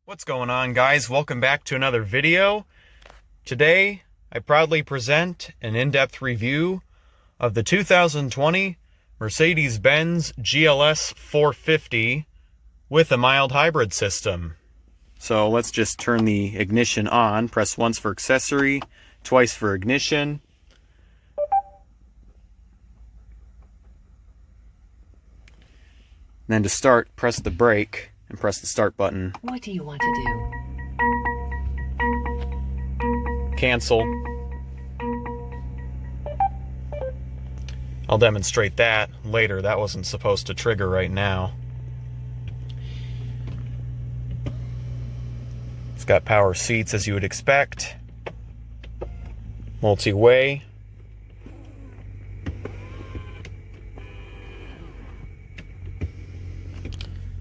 What's going on, guys? Welcome back to another video. Today I proudly present an in-depth review of the 2020 Mercedes-Benz GLS450 with a mild hybrid system. So let's just turn the ignition on. Press once for accessory, twice for ignition. Then to start, press the brake and press the start button. What do you want to do? Cancel. I'll demonstrate that later. That wasn't supposed to trigger right now. It's got power seats as you would expect. Multi-way.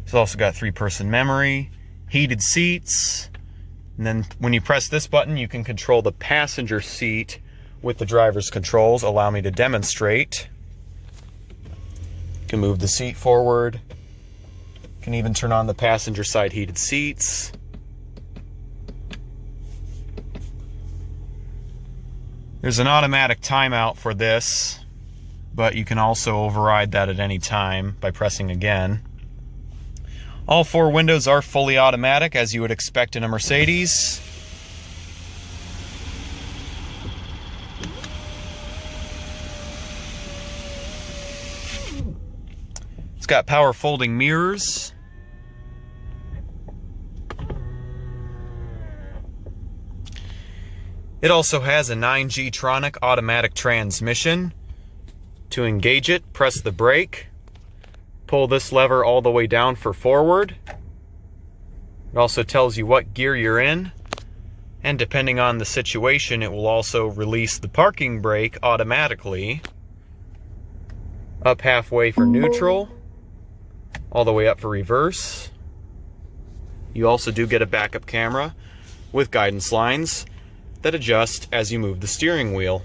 It's also got 3-person memory, heated seats, and then when you press this button, you can control the passenger seat with the driver's controls. Allow me to demonstrate. You can move the seat forward. You can even turn on the passenger side heated seats. There's an automatic timeout for this, but you can also override that at any time by pressing again. All 4 windows are fully automatic, as you would expect in a Mercedes. It's got power folding mirrors. It also has a 9G-tronic automatic transmission. To engage it, press the brake. Pull this lever all the way down for forward. It also tells you what gear you're in, and depending on the situation, it will also release the parking brake automatically. Up halfway for neutral, all the way up for reverse. You also do get a backup camera with guidance lines that adjust as you move the steering wheel.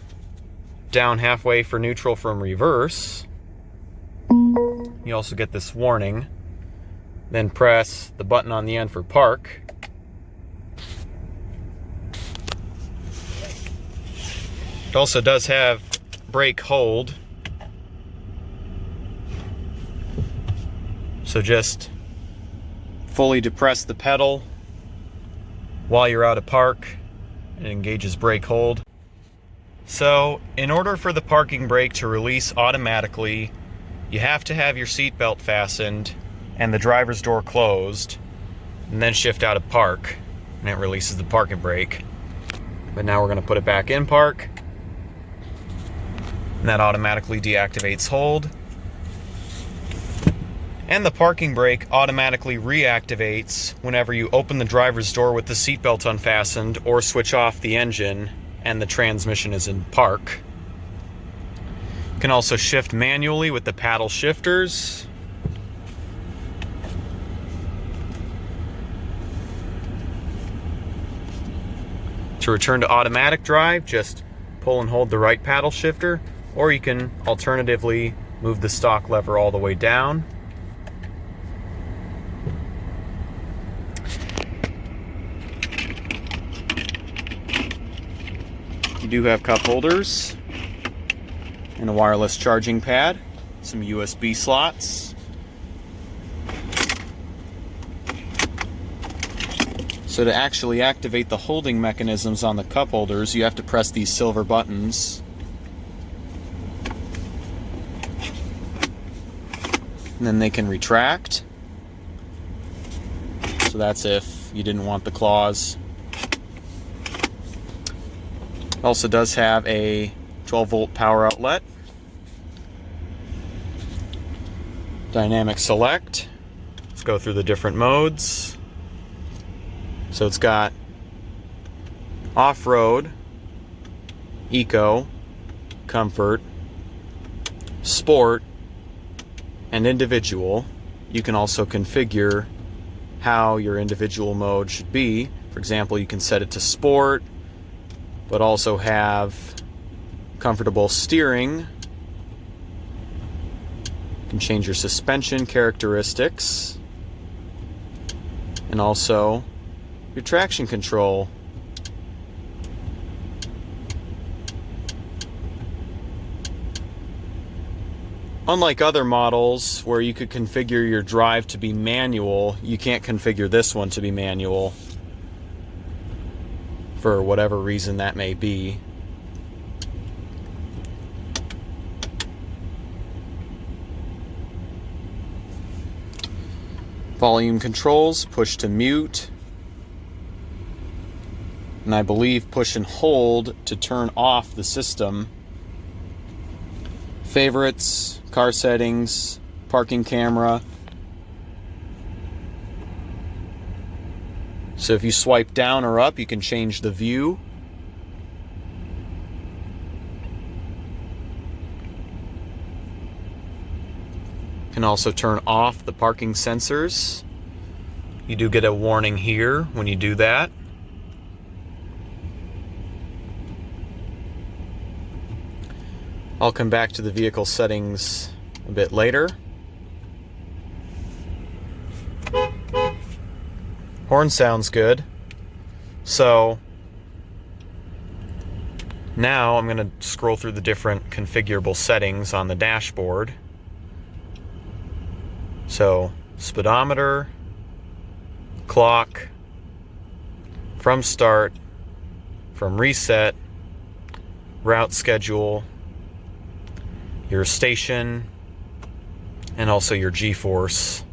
Down halfway for neutral from reverse. You also get this warning. Then press the button on the end for park. It also does have brake hold. So just fully depress the pedal while you're out of park. It engages brake hold. So in order for the parking brake to release automatically, you have to have your seatbelt fastened and the driver's door closed, and then shift out of park, and it releases the parking brake. But now we're going to put it back in park, and that automatically deactivates hold. And the parking brake automatically reactivates whenever you open the driver's door with the seatbelt unfastened or switch off the engine and the transmission is in park. You can also shift manually with the paddle shifters. To return to automatic drive, just pull and hold the right paddle shifter, or you can alternatively move the stock lever all the way down. You do have cup holders and a wireless charging pad, some USB slots. So to actually activate the holding mechanisms on the cup holders, you have to press these silver buttons. And then they can retract. So that's if you didn't want the claws. It also does have a 12-volt power outlet. Dynamic select. Let's go through the different modes. So it's got off-road, eco, comfort, sport, and individual. You can also configure how your individual mode should be. For example, you can set it to sport, but also have comfortable steering. You can change your suspension characteristics, and also your traction control. Unlike other models where you could configure your drive to be manual, you can't configure this one to be manual for whatever reason that may be. Volume controls, push to mute, and I believe push and hold to turn off the system. Favorites, car settings, parking camera. So if you swipe down or up, you can change the view. You can also turn off the parking sensors. You do get a warning here when you do that. I'll come back to the vehicle settings a bit later. Horn sounds good. So now I'm going to scroll through the different configurable settings on the dashboard. So speedometer, clock, from start, from reset, route schedule, your station, and also your G-force.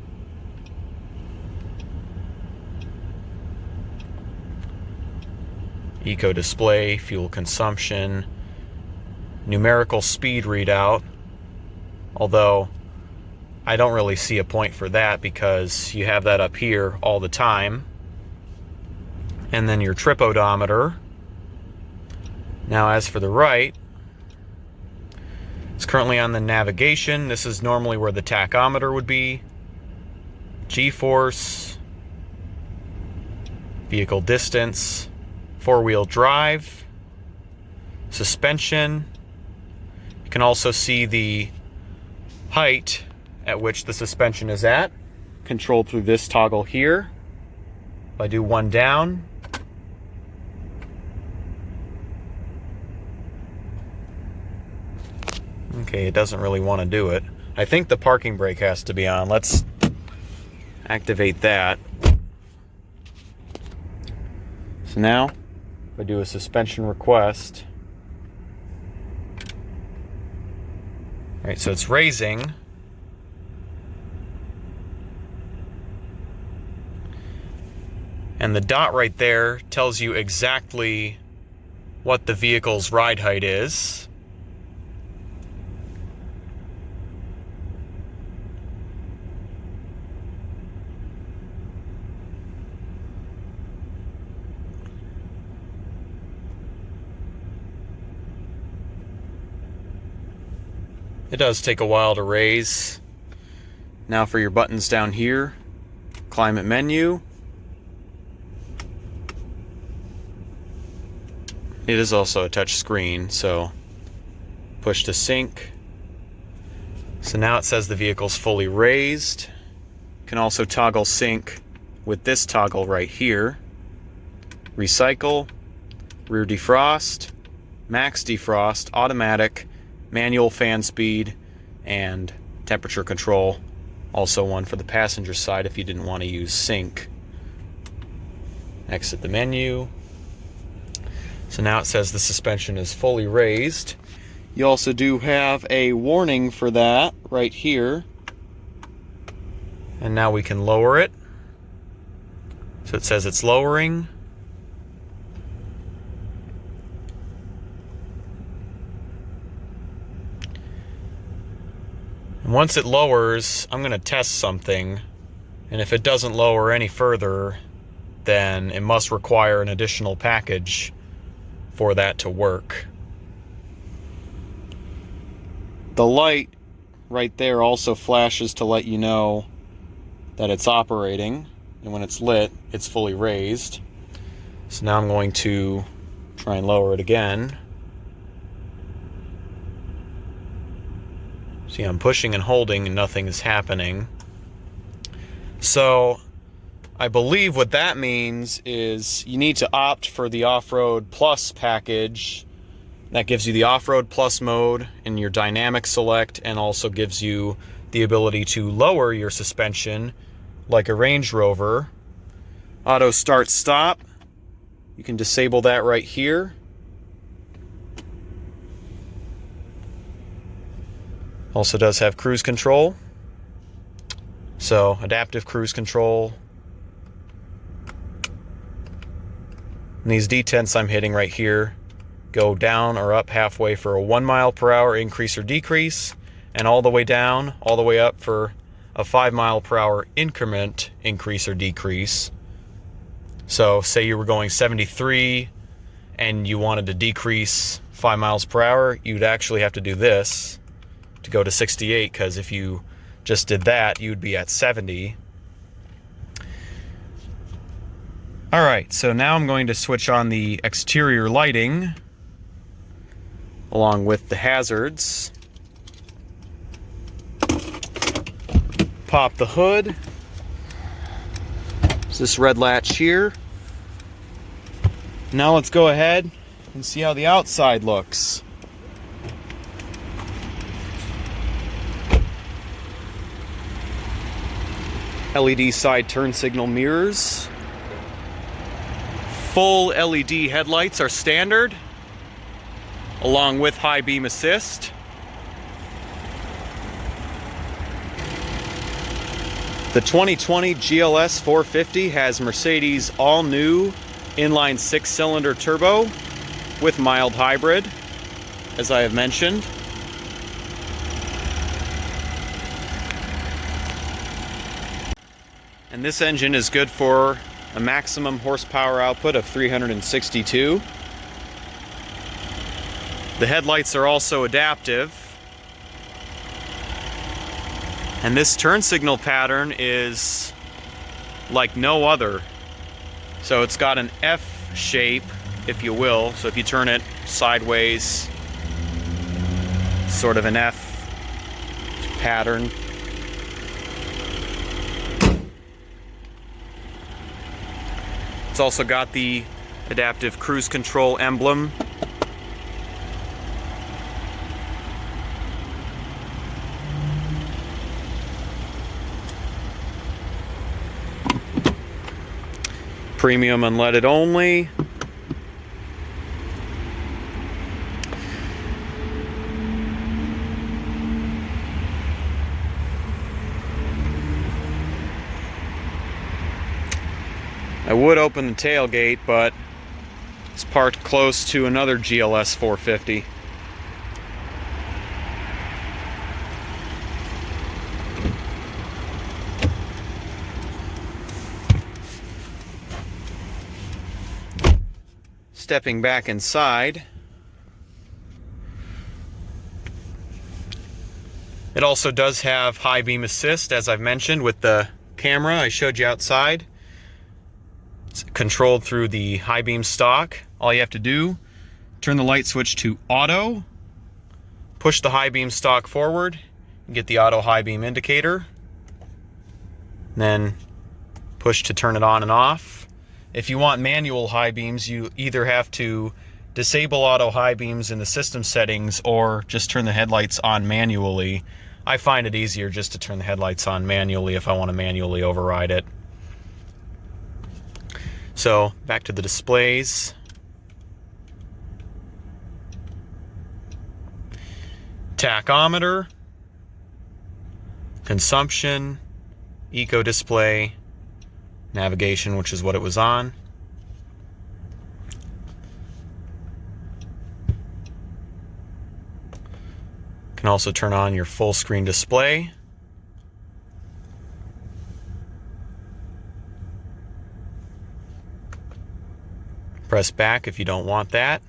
Eco display, fuel consumption, numerical speed readout, although I don't really see a point for that because you have that up here all the time. And then your trip odometer. Now as for the right, it's currently on the navigation. This is normally where the tachometer would be. G-force, vehicle distance, four-wheel drive, suspension. You can also see the height at which the suspension is at, controlled through this toggle here. If I do one down, okay, it doesn't really want to do it. I think the parking brake has to be on. Let's activate that. So now, if I do a suspension request, all right, so it's raising. And the dot right there tells you exactly what the vehicle's ride height is. It does take a while to raise. Now for your buttons down here, climate menu. It is also a touch screen, so push to sync. So now it says the vehicle's fully raised. You can also toggle sync with this toggle right here. Recycle, rear defrost, max defrost, automatic, manual fan speed, and temperature control. Also one for the passenger side if you didn't want to use sync. Exit the menu. So now it says the suspension is fully raised. You also do have a warning for that right here. And now we can lower it. So it says it's lowering. And once it lowers, I'm going to test something. And if it doesn't lower any further, then it must require an additional package for that to work. The light right there also flashes to let you know that it's operating, and when it's lit, it's fully raised. So now I'm going to try and lower it again. See, I'm pushing and holding and nothing is happening. So I believe what that means is you need to opt for the Off-Road Plus package. That gives you the Off-Road Plus mode in your dynamic select, and also gives you the ability to lower your suspension like a Range Rover. Auto start stop, you can disable that right here. Also does have cruise control. So adaptive cruise control. And these detents I'm hitting right here go down or up halfway for a 1 mile per hour increase or decrease, and all the way down, all the way up for a 5 mile per hour increment increase or decrease. So say you were going 73 and you wanted to decrease 5 miles per hour, you'd actually have to do this to go to 68, because if you just did that, you'd be at 70. All right, so now I'm going to switch on the exterior lighting along with the hazards. Pop the hood. There's this red latch here. Now let's go ahead and see how the outside looks. LED side turn signal mirrors. Full LED headlights are standard, along with high beam assist. The 2020 GLS450 has Mercedes all-new inline 6-cylinder turbo with mild hybrid, as I have mentioned. And this engine is good for a maximum horsepower output of 362. The headlights are also adaptive. And this turn signal pattern is like no other. So it's got an F shape, if you will. So if you turn it sideways, sort of an F pattern. It's also got the adaptive cruise control emblem. Premium unleaded only. I would open the tailgate, but it's parked close to another GLS 450. Stepping back inside, it also does have high beam assist, as I've mentioned, with the camera I showed you outside. It's controlled through the high beam stalk. All you have to do, turn the light switch to auto, push the high beam stalk forward, and get the auto high beam indicator, then push to turn it on and off. If you want manual high beams, you either have to disable auto high beams in the system settings or just turn the headlights on manually. I find it easier just to turn the headlights on manually if I want to manually override it. So back to the displays. Tachometer, consumption, eco display, navigation, which is what it was on. Can also turn on your full screen display. Press back if you don't want that.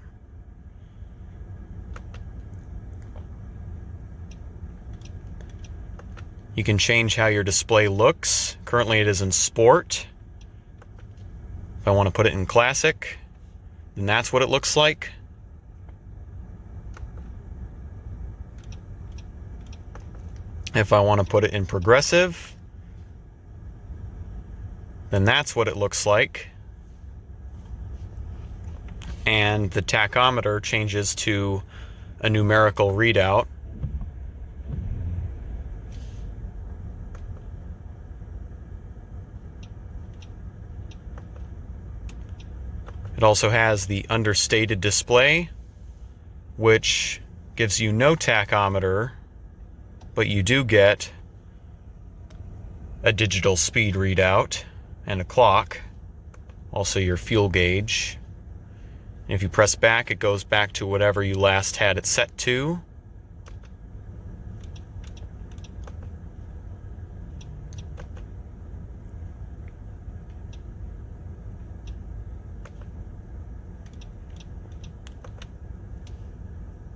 You can change how your display looks. Currently it is in sport. If I want to put it in classic, then that's what it looks like. If I want to put it in progressive, then that's what it looks like. And the tachometer changes to a numerical readout. It also has the understated display, which gives you no tachometer, but you do get a digital speed readout and a clock, also your fuel gauge. And if you press back, it goes back to whatever you last had it set to.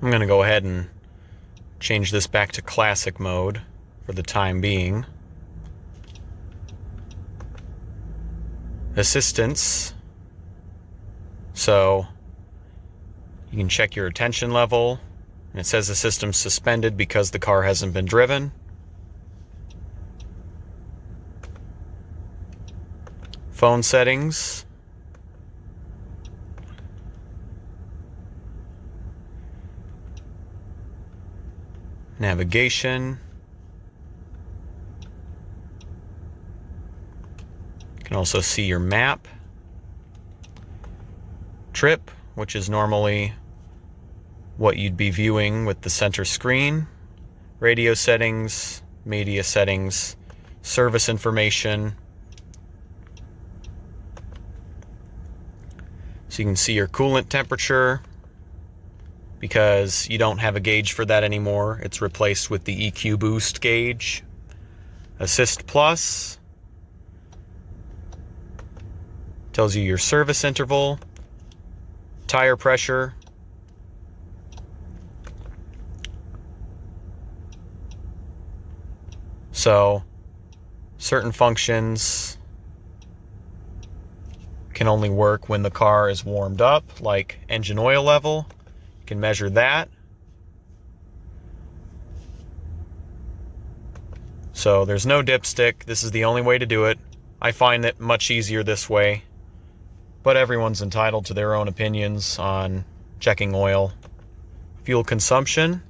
I'm going to go ahead and change this back to classic mode for the time being. Assistance. So you can check your attention level, and it says the system's suspended because the car hasn't been driven. Phone settings. Navigation. You can also see your map. Trip, which is normally what you'd be viewing with the center screen. Radio settings, media settings, service information. So you can see your coolant temperature, because you don't have a gauge for that anymore. It's replaced with the EQ Boost gauge. Assist Plus tells you your service interval, tire pressure, so certain functions can only work when the car is warmed up, like engine oil level. You can measure that. So there's no dipstick. This is the only way to do it. I find it much easier this way, but everyone's entitled to their own opinions on checking oil. Fuel consumption.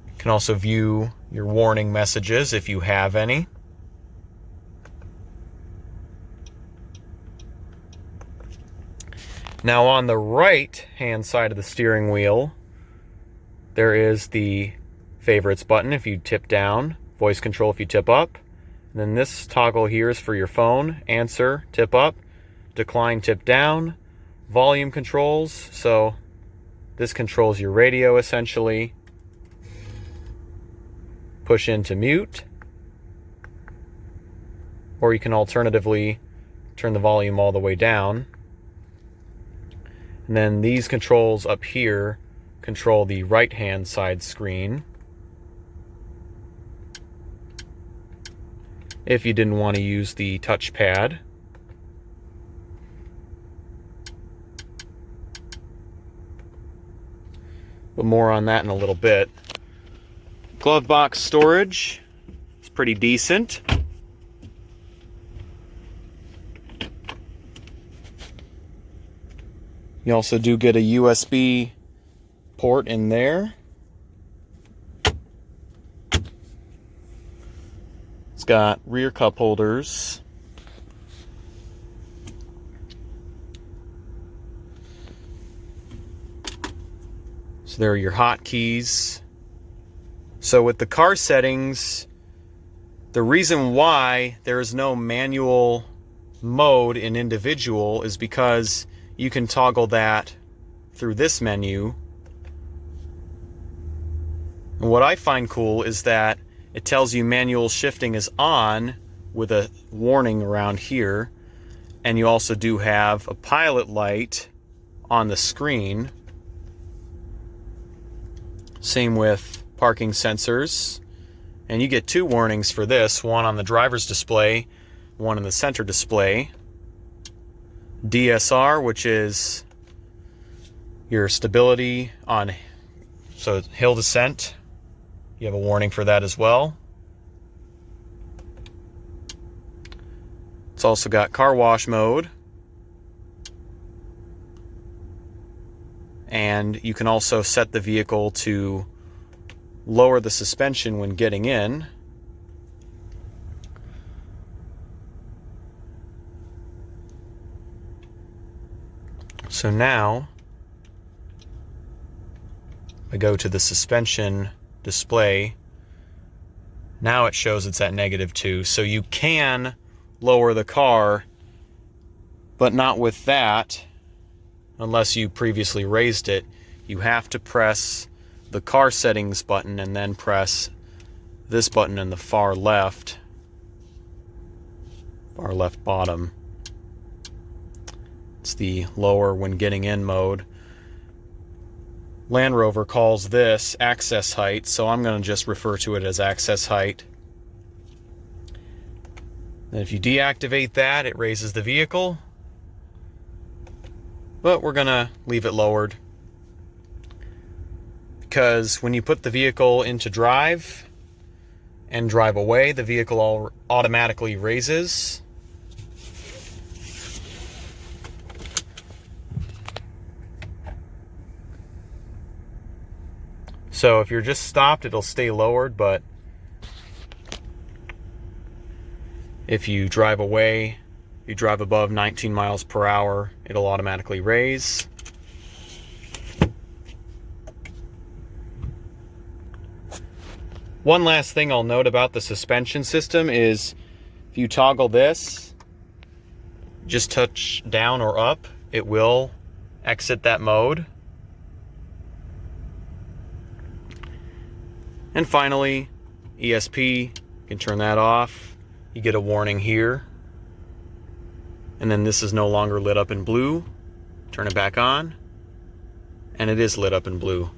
You can also view your warning messages if you have any. Now on the right hand side of the steering wheel, there is the favorites button if you tip down, voice control if you tip up. And then this toggle here is for your phone, answer, tip up, decline, tip down, volume controls. So this controls your radio essentially. Push into mute. Or you can alternatively turn the volume all the way down. And then these controls up here control the right-hand side screen. If you didn't want to use the touchpad. But more on that in a little bit. Glove box storage is pretty decent. You also do get a USB port in there. It's got rear cup holders. So there are your hotkeys. So with the car settings, the reason why there is no manual mode in individual is because you can toggle that through this menu. And what I find cool is that it tells you manual shifting is on with a warning around here. And you also do have a pilot light on the screen. Same with parking sensors. And you get two warnings for this, one on the driver's display, one in the center display. DSR, which is your stability on hill descent. You have a warning for that as well. It's also got car wash mode. And you can also set the vehicle to lower the suspension when getting in. So now I go to the suspension display. Now it shows it's at -2. So you can lower the car, but not with that. Unless you previously raised it, you have to press the car settings button and then press this button in the far left bottom. It's the lower when getting in mode. Land Rover calls this access height, so I'm going to just refer to it as access height. And if you deactivate that, it raises the vehicle. But we're going to leave it lowered, because when you put the vehicle into drive and drive away, the vehicle automatically raises. So if you're just stopped, it'll stay lowered, but if you drive away, you drive above 19 miles per hour, it'll automatically raise. One last thing I'll note about the suspension system is if you toggle this, just touch down or up, it will exit that mode. And finally, ESP, you can turn that off. You get a warning here. And then this is no longer lit up in blue. Turn it back on, and it is lit up in blue.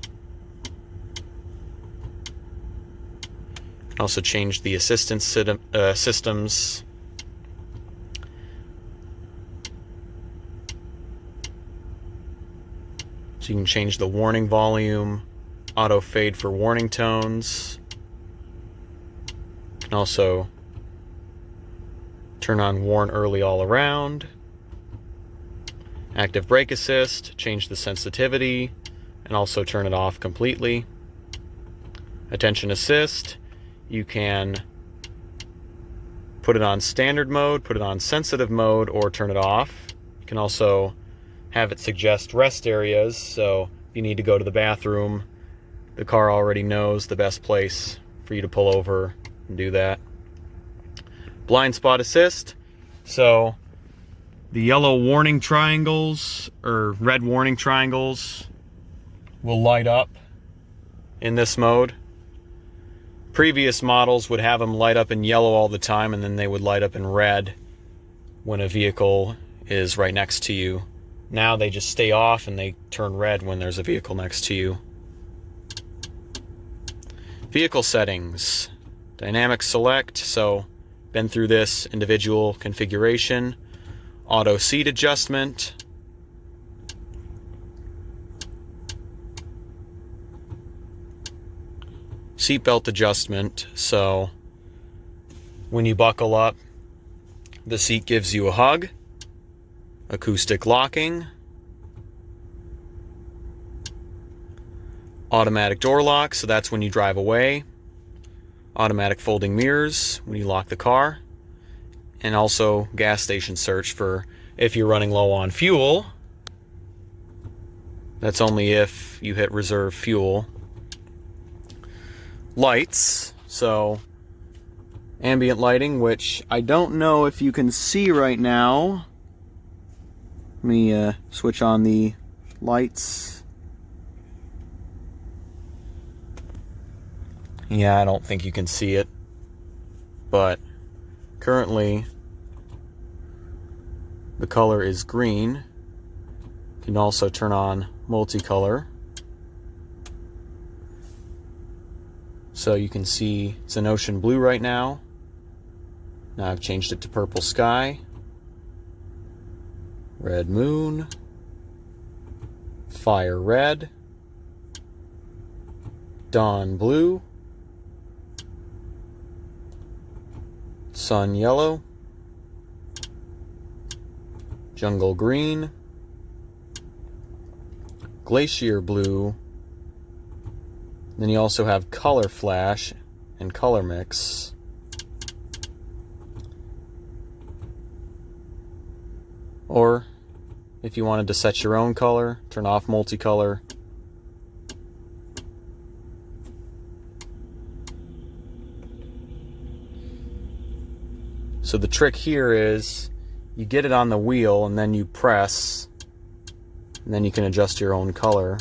Also change the assistance systems. So you can change the warning volume, auto fade for warning tones. You can also turn on warn early all around. Active brake assist, change the sensitivity, and also turn it off completely. Attention assist, you can put it on standard mode, put it on sensitive mode, or turn it off. You can also have it suggest rest areas, so if you need to go to the bathroom, the car already knows the best place for you to pull over and do that. Blind spot assist, so the yellow warning triangles or red warning triangles will light up in this mode. Previous models would have them light up in yellow all the time, and then they would light up in red when a vehicle is right next to you. Now they just stay off and they turn red when there's a vehicle next to you. Vehicle settings, dynamic select, so been through this individual configuration. Auto seat adjustment. Seatbelt adjustment, so when you buckle up, the seat gives you a hug. Acoustic locking. Automatic door lock, so that's when you drive away. Automatic folding mirrors when you lock the car. And also gas station search for if you're running low on fuel. That's only if you hit reserve fuel. Lights, so ambient lighting, which I don't know if you can see right now. Let me switch on the lights. Yeah, I don't think you can see it, but currently the color is green. You can also turn on multicolor, so you can see it's an ocean blue right now. Now I've changed it to purple sky, red moon, fire red, dawn blue, sun yellow, jungle green, glacier blue. Then you also have color flash and color mix. Or if you wanted to set your own color, turn off multicolor. So the trick here is you get it on the wheel and then you press, and then you can adjust your own color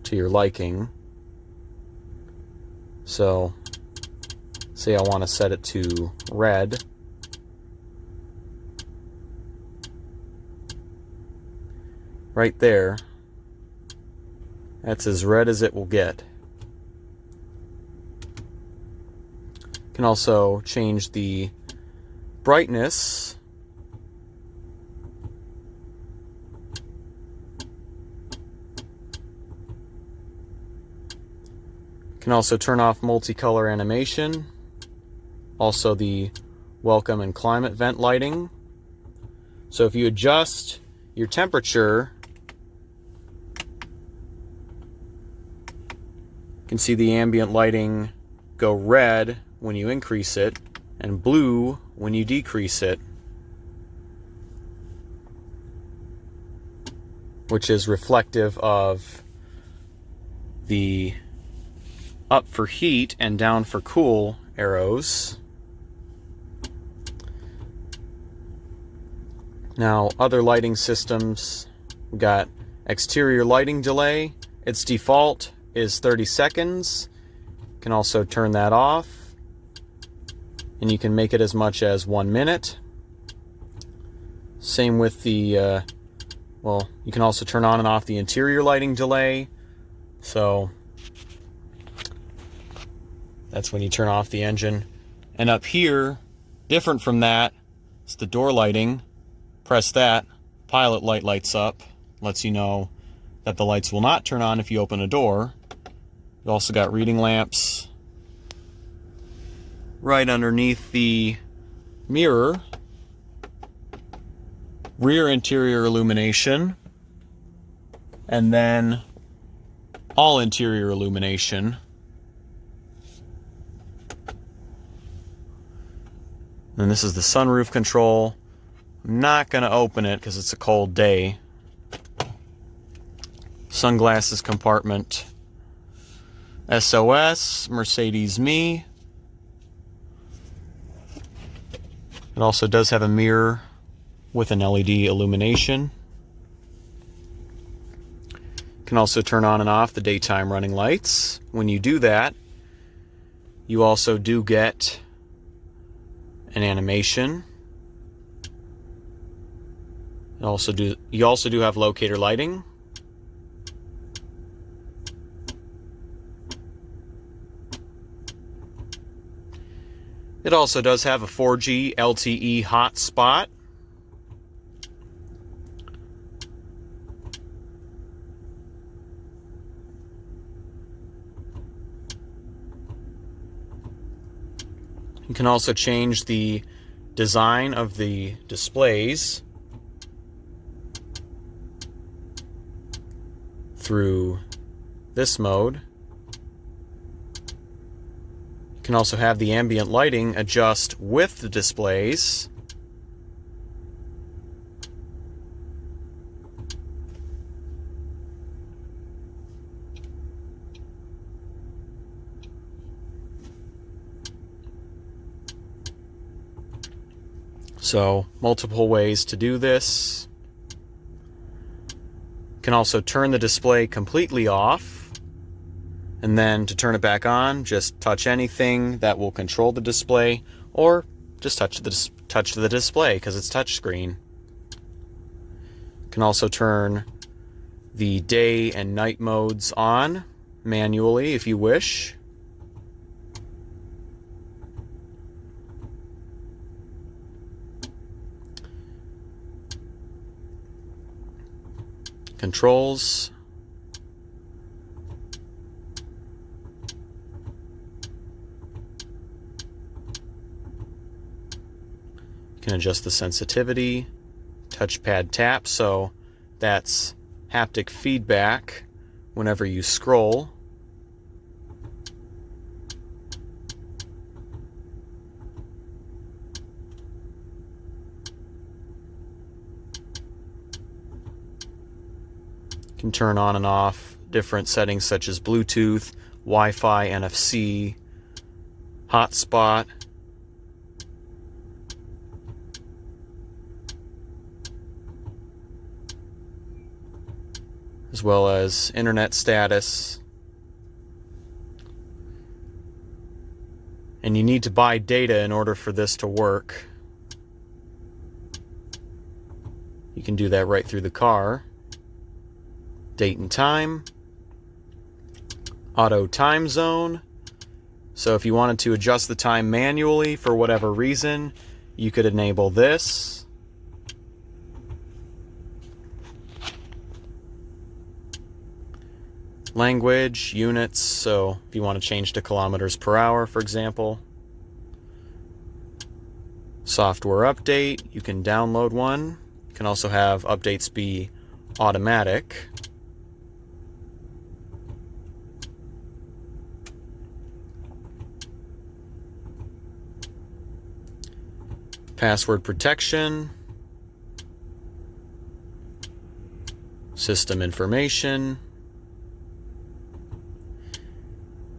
to your liking. So say I want to set it to red. Right there, that's as red as it will get. You can also change the brightness. You can also turn off multicolor animation. Also the welcome and climate vent lighting. So if you adjust your temperature, you can see the ambient lighting go red when you increase it and blue when you decrease it, which is reflective of the up for heat and down for cool arrows. Now, other lighting systems, we got exterior lighting delay. Its default is 30 seconds. You can also turn that off, and you can make it as much as 1 minute. Same with the, well, you can also turn on and off the interior lighting delay. So that's when you turn off the engine. And up here, different from that, it's the door lighting. Press that, pilot light lights up, lets you know that the lights will not turn on if you open a door. You also got reading lamps right underneath the mirror. Rear interior illumination, and then all interior illumination. And this is the sunroof control. I'm not going to open it because it's a cold day. Sunglasses compartment. SOS, Mercedes Me. It also does have a mirror with an LED illumination. You can also turn on and off the daytime running lights. When you do that, you also do get an animation. You also do have locator lighting. It also does have a 4G LTE hotspot. You can also change the design of the displays through this mode. You can also have the ambient lighting adjust with the displays. So, multiple ways to do this. You can also turn the display completely off, and then to turn it back on, just touch anything that will control the display, or just touch the display because it's touchscreen. You can also turn the day and night modes on manually if you wish. Controls. can adjust the sensitivity. Touchpad tap, so that's haptic feedback whenever you scroll. You can turn on and off different settings such as Bluetooth, Wi-Fi, NFC, hotspot, as well as internet status. And you need to buy data in order for this to work. You can do that right through the car. Date and time. Auto time zone. So if you wanted to adjust the time manually for whatever reason, you could enable this. Language, units, so if you want to change to kilometers per hour, for example. Software update, you can download one. You can also have updates be automatic. Password protection. System information.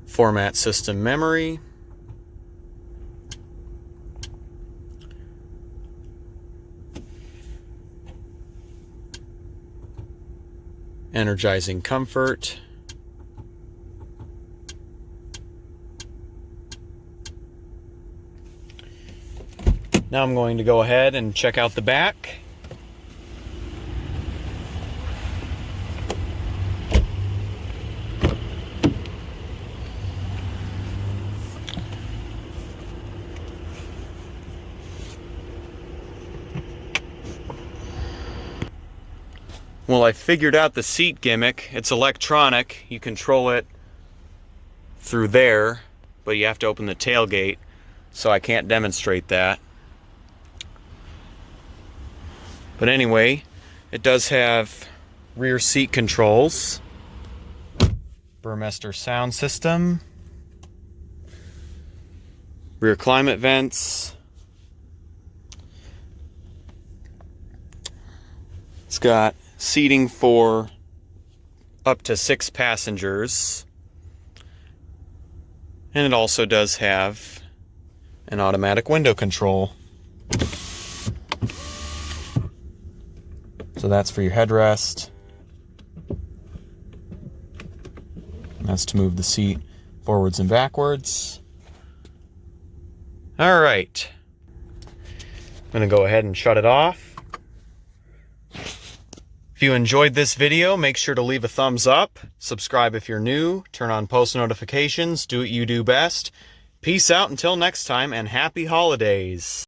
Format system memory. Energizing comfort. Now I'm going to go ahead and check out the back. Well, I figured out the seat gimmick. It's electronic. You control it through there, but you have to open the tailgate, so I can't demonstrate that. But anyway, it does have rear seat controls, Burmester sound system, rear climate vents. It's got seating for up to 6 passengers. And it also does have an automatic window control. So that's for your headrest. That's to move the seat forwards and backwards. All right. I'm going to go ahead and shut it off. If you enjoyed this video, make sure to leave a thumbs up, subscribe if you're new, turn on post notifications, do what you do best. Peace out until next time, and happy holidays.